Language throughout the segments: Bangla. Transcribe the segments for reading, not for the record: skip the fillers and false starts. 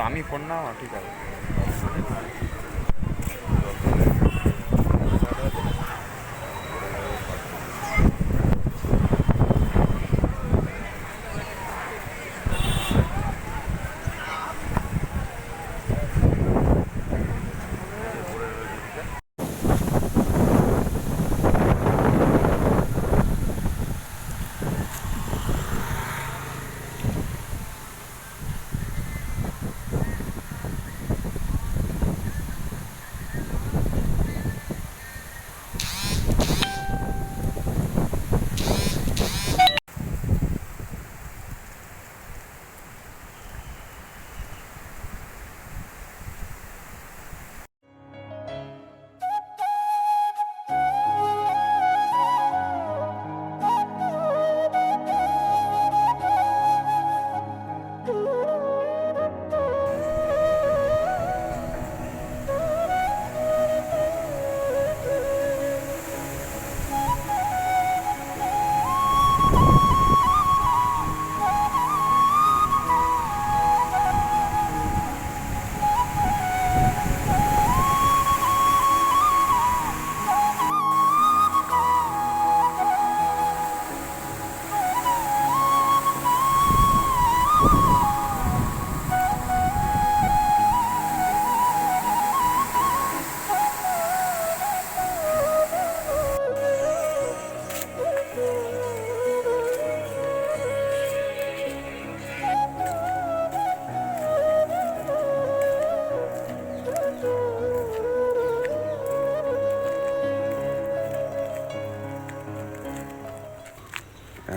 দামি ফোন না আমার, ঠিক আছে।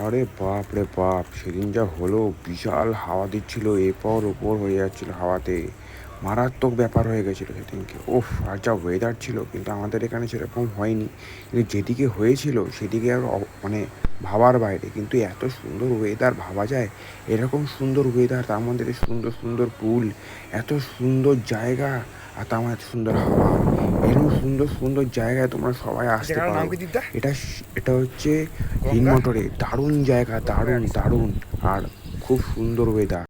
আরে বাপ রে বাপ, সেদিন যা হলো, বিশাল হাওয়া দিচ্ছিল, এরপর ওপর হয়ে যাচ্ছিল হাওয়াতে, মারাত্মক ব্যাপার হয়ে গেছিলো সেদিনকে। ওফ, আর যা ওয়েদার ছিল, কিন্তু আমাদের এখানে সেরকম হয়নি। কিন্তু যেদিকে হয়েছিল সেদিকে আর মানে ভাবার বাইরে। কিন্তু এত সুন্দর ওয়েদার ভাবা যায়? এরকম সুন্দর ওয়েদার, তার মধ্যে সুন্দর সুন্দর পুল, এত সুন্দর জায়গা, আর তার মধ্যে এত সুন্দর হাওয়া। এরকম সুন্দর সুন্দর জায়গায় তোমরা সবাই আসতে জায়গাটার নাম পারো। কি দিকটা? এটা এটা হচ্ছে গঙ্গা। হিনমটরে। দারুণ জায়গা, দারুণ দারুণ, আর খুব সুন্দর ওয়েদার।